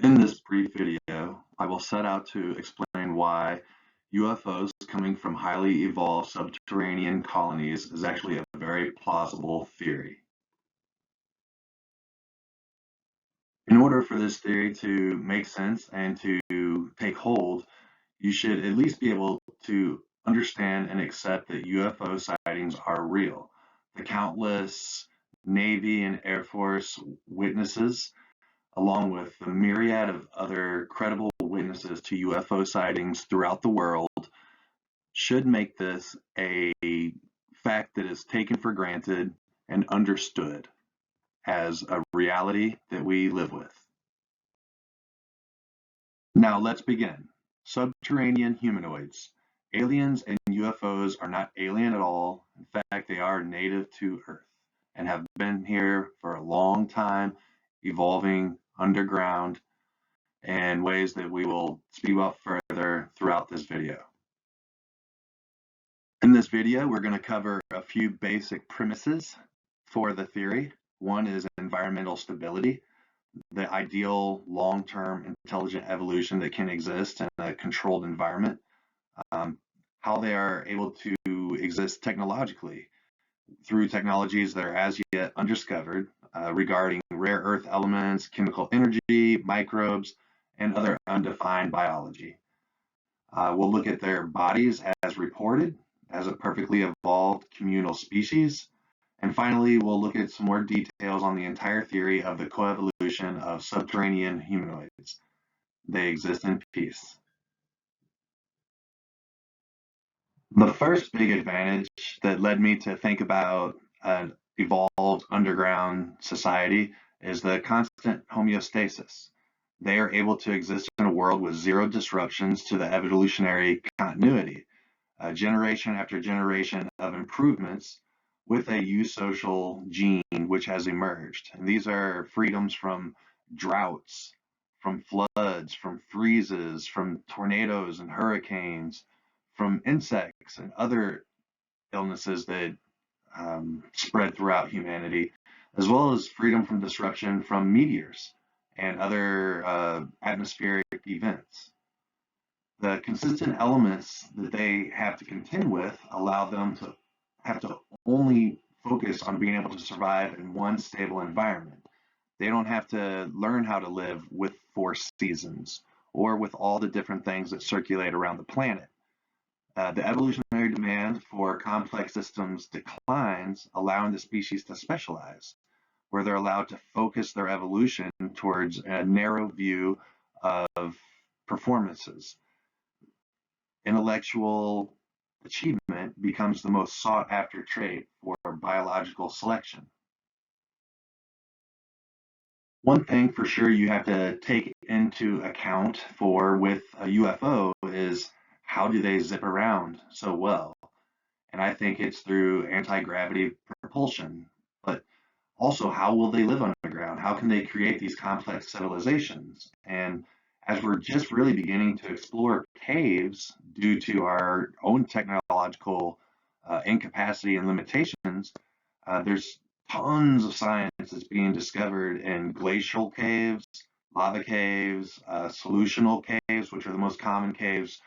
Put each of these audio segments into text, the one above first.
In this brief video, I will set out to explain why UFOs coming from highly evolved subterranean colonies is actually a very plausible theory. In order for this theory to make sense and to take hold, you should at least be able to understand and accept that UFO sightings are real. The countless Navy and Air Force witnesses, along with the myriad of other credible witnesses to UFO sightings throughout the world, should make this a fact that is taken for granted and understood as a reality that we live with. Now let's begin. Subterranean humanoids. Aliens and UFOs are not alien at all. In fact, they are native to Earth and have been here for a long time, evolving underground in ways that we will speak about further throughout this video. In this video, we're going to cover a few basic premises for the theory. One is environmental stability, the ideal long-term intelligent evolution that can exist in a controlled environment, how they are able to exist technologically through technologies that are as yet undiscovered regarding rare earth elements, chemical energy, microbes, and other undefined biology. We'll look at their bodies as reported as a perfectly evolved communal species. And finally, we'll look at some more details on the entire theory of the coevolution of subterranean humanoids. They exist in peace. The first big advantage that led me to think about an evolved underground society is the constant homeostasis. They are able to exist in a world with zero disruptions to the evolutionary continuity, generation after generation of improvements with a eusocial gene which has emerged. And these are freedoms from droughts, from floods, from freezes, from tornadoes and hurricanes, from insects and other illnesses that spread throughout humanity, as well as freedom from disruption from meteors and other atmospheric events. The consistent elements that they have to contend with allow them to have to only focus on being able to survive in one stable environment. They don't have to learn how to live with 4 seasons or with all the different things that circulate around the planet. The evolutionary demand for complex systems declines, allowing the species to specialize, where they're allowed to focus their evolution towards a narrow view of performances. Intellectual achievement becomes the most sought after trait for biological selection. One thing for sure you have to take into account with a UFO is how do they zip around so well? And I think it's through anti-gravity propulsion, but also how will they live underground? How can they create these complex civilizations? And as we're just really beginning to explore caves due to our own technological incapacity and limitations, there's tons of science that's being discovered in glacial caves, lava caves, solutional caves, which are the most common caves,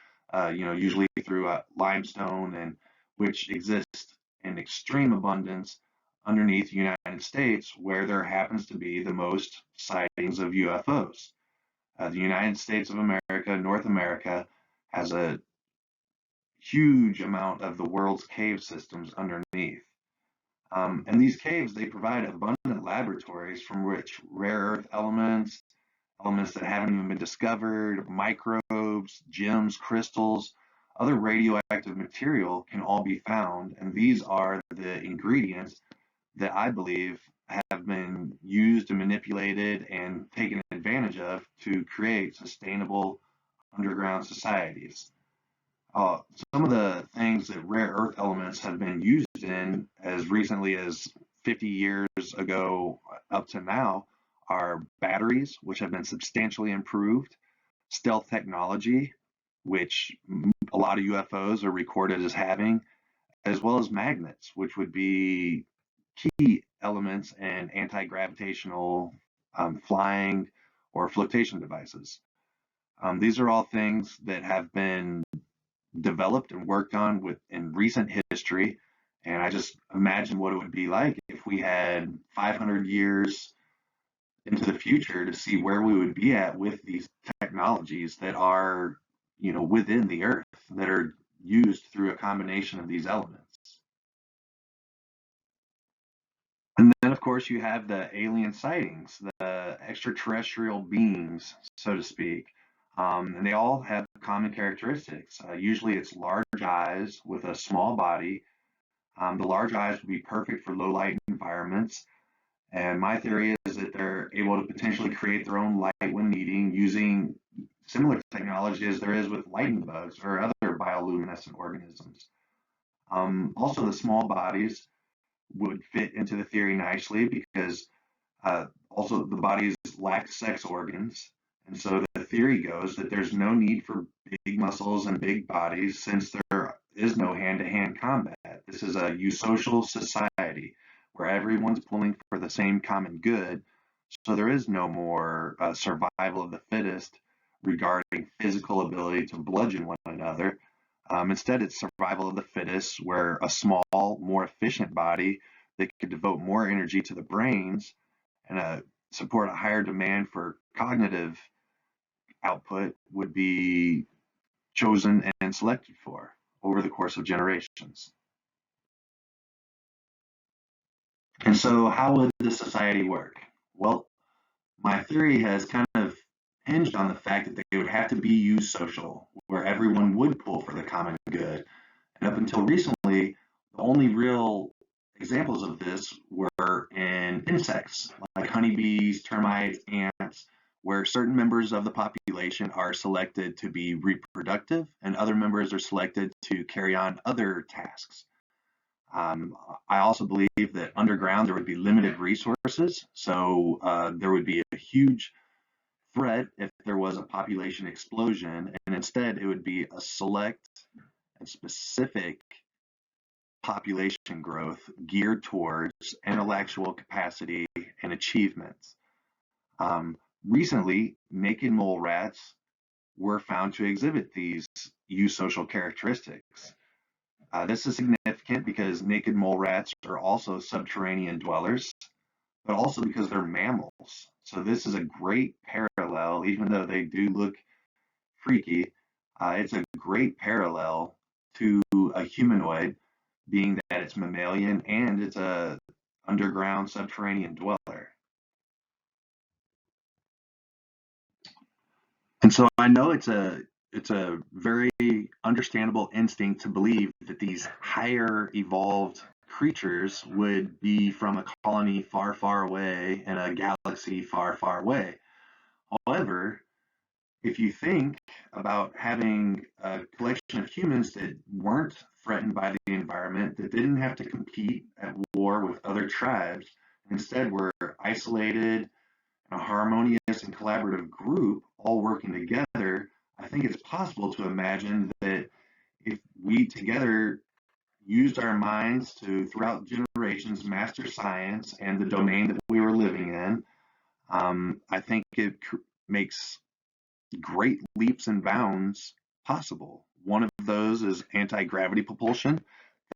usually through limestone, and which exist in extreme abundance underneath the United States, where there happens to be the most sightings of UFOs. The United States of America, North America, has a huge amount of the world's cave systems underneath. And these caves, they provide abundant laboratories from which rare earth elements that haven't even been discovered, microbes, gems, crystals, other radioactive material can all be found. And these are the ingredients that I believe have been used and manipulated and taken advantage of to create sustainable underground societies. Some of the things that rare earth elements have been used in as recently as 50 years ago up to now are batteries, which have been substantially improved, stealth technology, which a lot of UFOs are recorded as having, as well as magnets, which would be key elements in anti-gravitational flying or flotation devices. These are all things that have been developed and worked on in recent history. And I just imagine what it would be like if we had 500 years into the future to see where we would be at with these technologies that are, within the earth, that are used through a combination of these elements. And then, of course, you have the alien sightings, the extraterrestrial beings, so to speak. And they all have common characteristics. Usually, it's large eyes with a small body. The large eyes would be perfect for low light environments. And my theory is that they're able to potentially create their own light when needing using similar technology as there is with lightning bugs or other bioluminescent organisms. Also, the small bodies would fit into the theory nicely because also the bodies lack sex organs. And so the theory goes that there's no need for big muscles and big bodies since there is no hand-to-hand combat. This is a eusocial society where everyone's pulling for the same common good. So there is no more survival of the fittest regarding physical ability to bludgeon one another. Instead, it's survival of the fittest, where a small, more efficient body that could devote more energy to the brains and support a higher demand for cognitive output would be chosen and selected for over the course of generations. And so, how would the society work? Well, my theory has kind of hinged on the fact that they would have to be eusocial, where everyone would pull for the common good. And up until recently, the only real examples of this were in insects, like honeybees, termites, ants, where certain members of the population are selected to be reproductive and other members are selected to carry on other tasks. I also believe that underground there would be limited resources, so there would be a huge threat if there was a population explosion, and instead it would be a select and specific population growth geared towards intellectual capacity and achievements. Recently, naked mole rats were found to exhibit these eusocial characteristics. This is significant because naked mole rats are also subterranean dwellers, but also because they're mammals. So this is a great parallel, even though they do look freaky. It's a great parallel to a humanoid, being that it's mammalian and it's a underground subterranean dweller. And so I know it's a very understandable instinct to believe that these higher evolved creatures would be from a colony far, far away in a galaxy far, far away. However, if you think about having a collection of humans that weren't threatened by the environment, that didn't have to compete at war with other tribes, instead were isolated, a harmonious and collaborative group all working together, I think it's possible to imagine that if we together used our minds to, throughout generations, master science and the domain that we were living in, I think it makes great leaps and bounds possible. One of those is anti-gravity propulsion.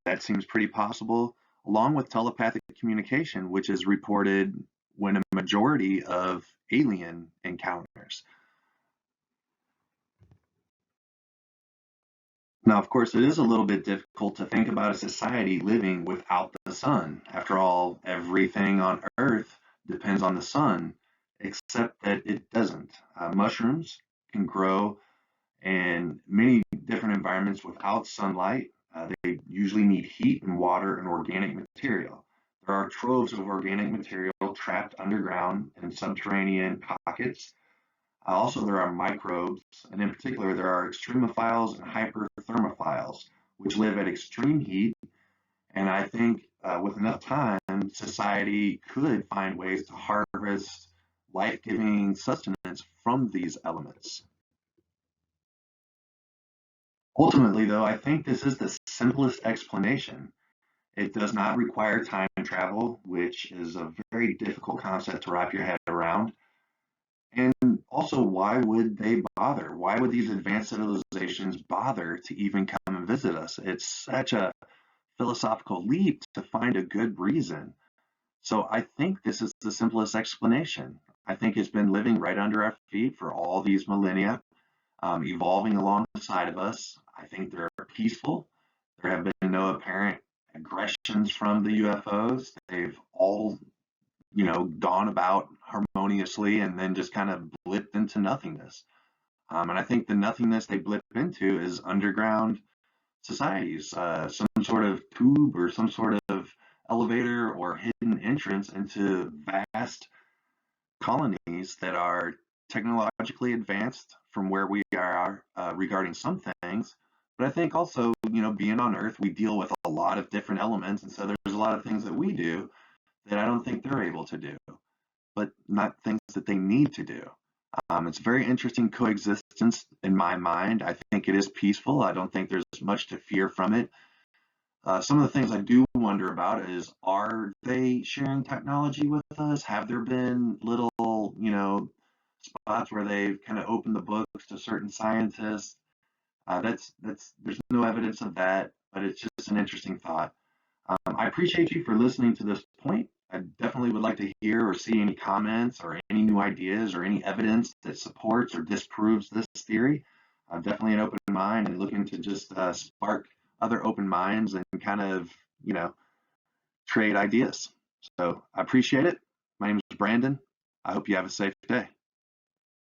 That seems pretty possible, along with telepathic communication, which is reported when a majority of alien encounters. Now, of course, it is a little bit difficult to think about a society living without the sun. After all, everything on Earth depends on the sun, except that it doesn't. Mushrooms can grow in many different environments without sunlight. They usually need heat and water and organic material. There are troves of organic material trapped underground in subterranean pockets. Also, there are microbes, and in particular, there are extremophiles and hyperthermophiles, which live at extreme heat. And I think with enough time, society could find ways to harvest life-giving sustenance from these elements. Ultimately, though, I think this is the simplest explanation. It does not require time travel, which is a very difficult concept to wrap your head around. And also, why would they bother? Why would these advanced civilizations bother to even come and visit us? It's such a philosophical leap to find a good reason. So I think this is the simplest explanation. I think it's been living right under our feet for all these millennia, evolving alongside of us. I think they're peaceful. There have been no apparent aggressions from the UFOs. They've all, gone about harmoniously and then just kind of blipped into nothingness. And I think the nothingness they blip into is underground societies, some sort of tube or some sort of elevator or hidden entrance into vast colonies that are technologically advanced from where we are regarding some things. But I think also, being on Earth, we deal with a lot of different elements. And so there's a lot of things that we do that I don't think they're able to do, but not things that they need to do. It's very interesting coexistence in my mind. I think it is peaceful. I don't think there's much to fear from it. Some of the things I do wonder about is, are they sharing technology with us? Have there been little, spots where they've kind of opened the books to certain scientists? There's no evidence of that, but it's just an interesting thought. I appreciate you for listening to this point. I definitely would like to hear or see any comments or any new ideas or any evidence that supports or disproves this theory. I'm definitely an open mind and looking to just spark other open minds and kind of, trade ideas. So I appreciate it. My name is Brandon. I hope you have a safe day.